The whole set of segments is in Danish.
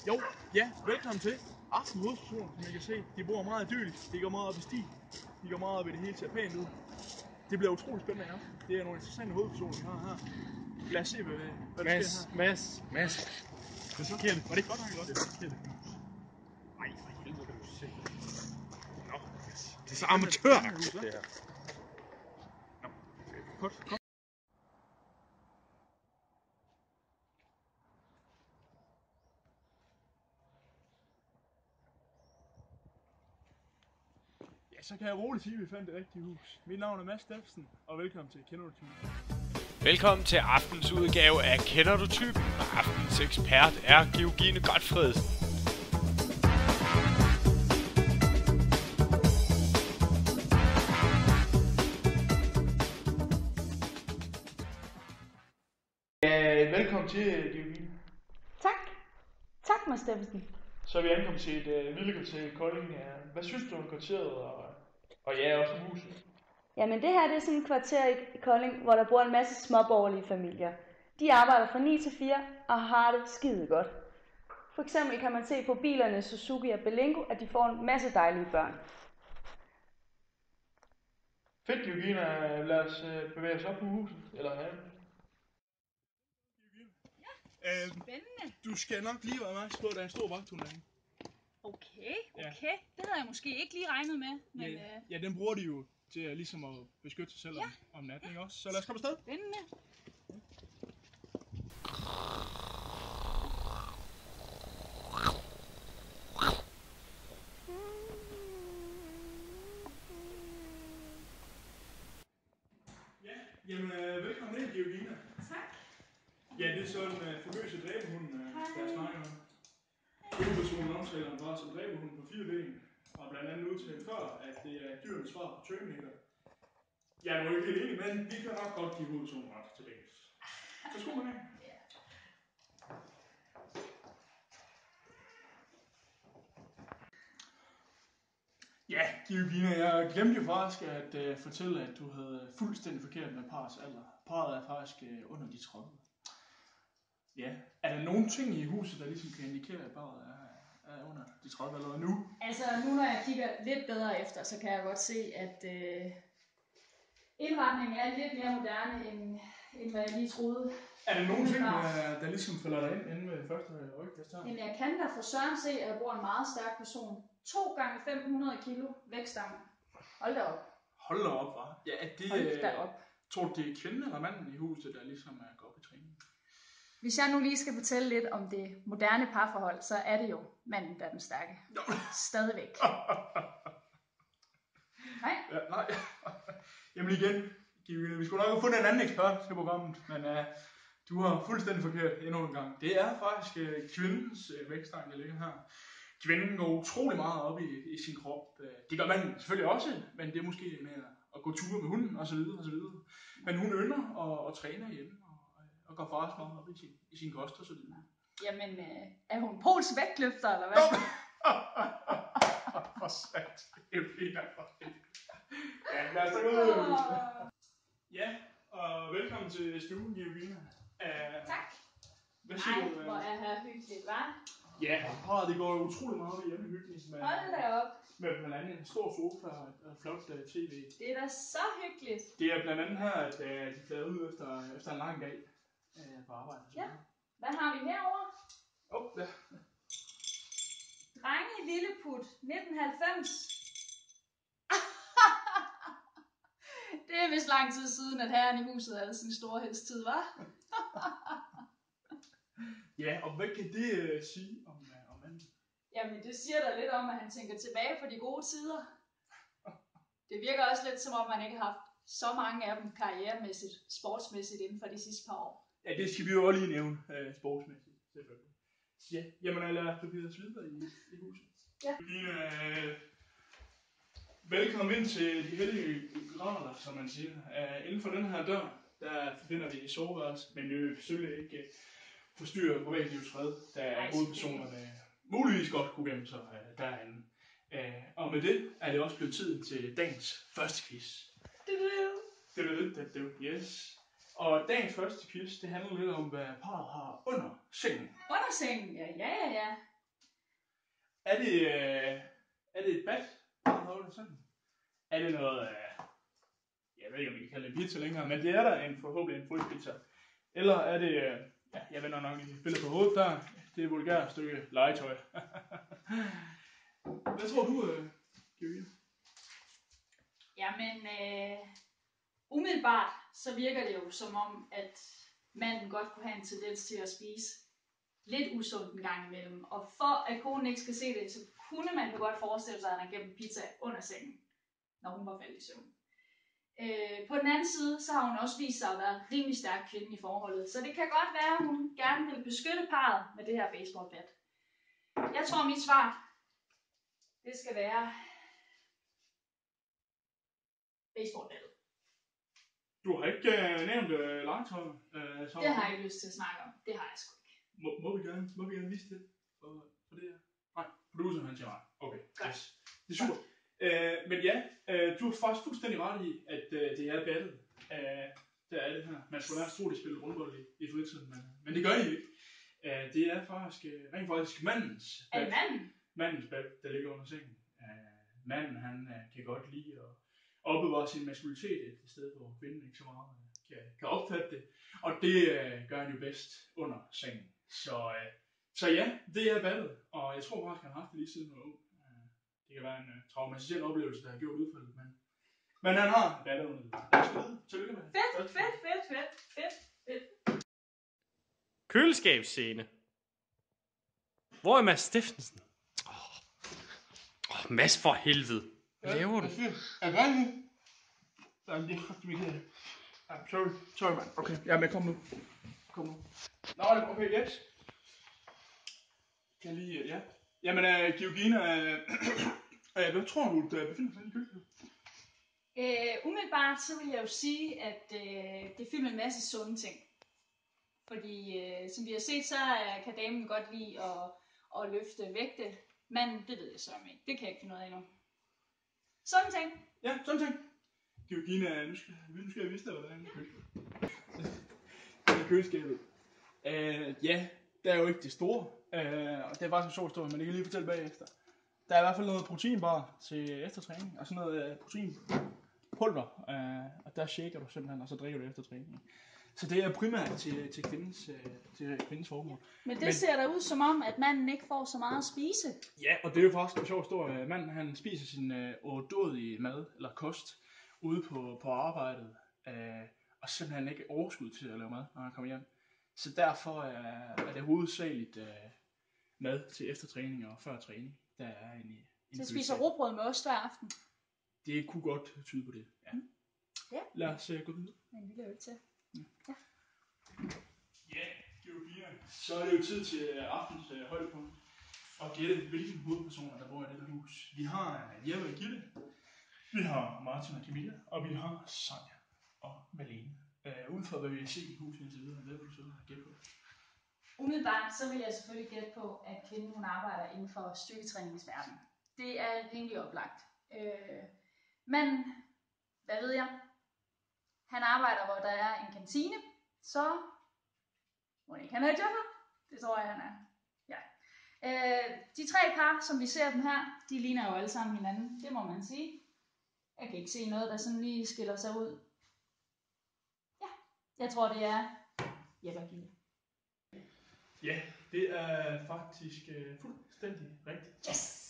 Jo, ja, velkommen til Aften Hovedperson, som I kan se. De bor meget idyllisk, de går meget op i stil, de går meget op i det hele, ser pænt ud. Det bliver utroligt spændende i aften. Det er nogle interessante hovedpersoner, vi har her. Lad os se, hvad der sker her. Mads. Hvad så? Var det ikke godt nok godt? Nej, for helvede, kan du se. Nå, Det er så amatøragtigt, det her. Nå, godt. Kom. Ja, så kan jeg roligt sige, at vi fandt det rigtige hus. Mit navn er Mads Steffensen, og velkommen til Kender du typen? Velkommen til aftens udgave af Kender du typen? Og aftens ekspert er Georgine Godtfredsen. Ja, velkommen til, Georgine. Tak, Mads Steffensen. Så er vi ankommet til et villekvarter i Kolding. Hvad synes du om kvarteret, og ja, også om huset? Jamen det her det er sådan et kvarter i Kolding, hvor der bor en masse småborgerlige familier. De arbejder fra 9 til 4 og har det skide godt. For eksempel kan man se på bilerne Suzuki og Berlingo, at de får en masse dejlige børn. Fedt, Georgine. Lad os bevæge os op på huset, eller haven. Spændende. Du skal nok lige være opmærksom på, at der er en stor vagthund derinde. Okay. Det havde jeg måske ikke lige regnet med. Men, Ja, den bruger de jo til ligesom at beskytte sig selv om natten, ikke også? Så lad os komme afsted. Spændende. Ja, jamen velkommen ind, Georgine. Tak. Ja, det er så den famøse dræbehund, der snakker om. Hovedpersonen omtaler den bare som dræbehund på 4 ben, og blandt andet udtalt før, at det er dyrenes svar på Terminator. Jeg er nu ikke helt enig, men vi kan nok godt give hovedpersonen ret tilbage. Så skru med. Ja, Georgine, jeg glemte jo faktisk at fortælle, at du havde fuldstændig forkert med parrets alder. Parret er faktisk under de 30. Ja, er der nogle ting i huset, der ligesom kan indikere, at parret er under de 30 allerede nu? Altså nu når jeg kigger lidt bedre efter, så kan jeg godt se, at indretningen er lidt mere moderne, end hvad jeg lige troede. Er der nogle ting, der ligesom falder dig ind inde ved første øjekast her? Men jeg kan da for søren se, at jeg bruger en meget stærk person. 2 gange 500 kilo vægtstangen. Hold da op. Hold da op, hva'? Ja, er det, Hold da op. tror du, det er kvinden eller manden i huset, der ligesom går op i træning? Hvis jeg nu lige skal fortælle lidt om det moderne parforhold, så er det jo manden, der er den stærke. Stadigvæk. Nej. Ja, nej. Jamen igen, vi skulle nok have fundet en anden ekspert til programmet, men du har fuldstændig forkert endnu en gang. Det er faktisk kvindens vægtstang, der ligger her. Kvinden går utrolig meget op i sin krop. Det gør manden selvfølgelig også, men det er måske med at gå ture med hunden osv. Men hun ynder og træner hjemme og går faktisk meget op i sin kost og så videre. Jamen, er hun Pols vægtløfter, eller hvad? For sat. Det er fint nok for det. Ja, lad os da gå ud. Ja, og velkommen til stuen, Georgine. Tak. Hvad siger Ej, du? hvor er her hyggeligt, hva'? Ja, parret det går jo utrolig meget op i hjemmehyggeligt. Hold da op. Med blandt andet en stor sofa og et flot tv. Det er da så hyggeligt. Det er blandt andet her, at de flader ud efter en lang dag på arbejde. Ja. Hvad har vi herovre? Ja. Drenge Lilleput, 1990. Det er vist lang tid siden, at herren i huset havde sin storhedstid, hva'? Ja, og hvad kan det sige om manden? Jamen, det siger da lidt om, at han tænker tilbage på de gode tider. Det virker også lidt som om, man ikke har haft så mange af dem karrieremæssigt, sportsmæssigt inden for de sidste par år. Ja, det skal vi jo også lige nævne sportsmæssigt, selvfølgelig. Ja, jamen lad os bevæge os videre i huset. Ja. Velkommen ind til de hellige grader, som man siger. Inden for den her dør, der finder vi soveværelse, men det vil selvfølgelig ikke forstyrre privatlivets fred, da hovedpersonerne muligvis godt kunne gemme sig derinde. Og med det er det også blevet tiden til dagens første quiz. Yes. Og dagens første quiz, det handler lidt om, hvad parret har under sengen. Under sengen, ja. Er det et bat? Er det noget... jeg ved ikke, om vi kan kalde det pizza længere, men det er der forhåbentlig en frysepizza. Eller er det... jeg vender nok lige billedet på hovedet der. Det er et vulgært stykke legetøj. Hvad tror du, Georgine? Jamen, umiddelbart så virker det jo som om, at manden godt kunne have en tendens til at spise lidt usundt en gang imellem. Og for at konen ikke skal se det, så kunne man jo godt forestille sig, at han gennem pizza under sengen, når hun var faldet i søvn. På den anden side, så har hun også vist sig at være rimelig stærk kvinde i forholdet. Så det kan godt være, at hun gerne vil beskytte parret med det her baseballbat. Jeg tror, mit svar, det skal være baseballbattet. Du har ikke nævnt legetøj? Det har jeg ikke lyst til at snakke om. Det har jeg sgu ikke. Må vi gerne vise det for det her? Nej, producer han siger nej. Okay, godt. Yes. Det er super. Men ja, du har faktisk fuldstændig ret i, at det er battet. Der er det her. Man skulle nærmest tro, de spiller rundbold i fritiden, men det gør de ikke. Det er faktisk rent faktisk mandens bat. Er det manden? Mandens bat, der ligger under sengen. Manden, han kan godt lide at opbevare sin maskulinitet et sted, hvor kvinden ikke så meget kan opfatte det. Og det gør han jo bedst under sengen. Så ja, det er battet. Og jeg tror faktisk, han har haft det lige siden han var ung. Det kan være en traumatiserende oplevelse, der har gjort udfaldet, men han har battet under det. Lad os gå videre. Tillykke med det. Fedt. Køleskabsscene. Hvor er Mads Steffensen? Mads for helvede. Hvad laver du? Er det rigtigt? Det er faktisk ikke det. Sorry, mand. Okay, ja, men kom nu. Nå, okay, yes. Kan lige, ja. Jamen, Georgine, hvad tror du, der befinder sig i køleskabet? Umiddelbart så vil jeg jo sige, at det er fyldt med en masse sunde ting. Fordi som vi har set, så kan damen godt lide at løfte vægte. Men det ved jeg så ikke. Det kan jeg ikke finde noget af endnu. Sådan ting. Ja, sådan ting. Georgine, nu skal jeg vise dig, hvad der er i køleskabet. Ja, det er jo ikke det store. Og det er faktisk en sjov historie, men det kan jeg lige fortælle bagefter. Der er i hvert fald noget proteinbar til eftertræning, og sådan noget proteinpulver, og der shaker du simpelthen, og så drikker du efter træning. Så det er primært til kvindens formål. Men det ser da ud som om, at manden ikke får så meget at spise. Ja, og det er jo faktisk en sjov historie. Manden, han spiser sin overdådige mad, eller kost, ude på arbejdet, og simpelthen ikke overskud til at lave mad, når han kommer hjem. Så derfor er det hovedsageligt mad til eftertræning og før træning, der er en Så spiser rugbrød med ost hver aften. Det kunne godt tyde på det, ja. Ja. Lad os gå videre. En lille øl til. Ja, Georgine. Så er det jo tid til aftens højdepunkt. Og gætte, hvilke hovedpersoner, der bor i dette hus. Vi har Jeppe og Gitte. Vi har Martin og Camilla. Og vi har Sonja og Malene. Uden for hvad vi har set i huset indtil videre, hvad vil du så gætte på? Umiddelbart så vil jeg selvfølgelig gætte på, at kvinden hun arbejder inden for styrketræningsverden. Det er rimelig oplagt. Men, hvad ved jeg? Han arbejder, hvor der er en kantine, så må ikke han er jobber. Det tror jeg, han er. Ja. De tre par, som vi ser dem her, de ligner jo alle sammen hinanden. Det må man sige. Jeg kan ikke se noget, der sådan lige skiller sig ud. Ja, jeg tror, det er Jeppe og Gitte. Ja, det er faktisk fuldstændig rigtigt. Yes!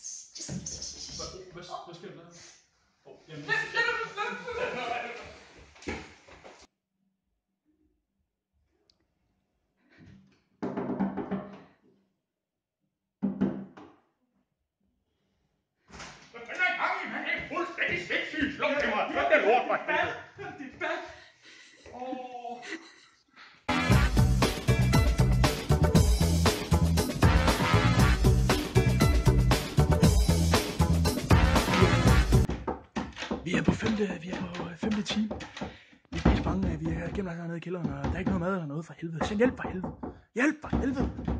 Hvad sker der der? Jamen, Sluk det mig! Sluk det lort for helvede! det er bad! Vi er på femte time. Vi er pisse bange, vi er gemt nede i kælderen, og der er ikke noget mad eller noget for helvede. Send hjælp for helvede! Hjælp for helvede!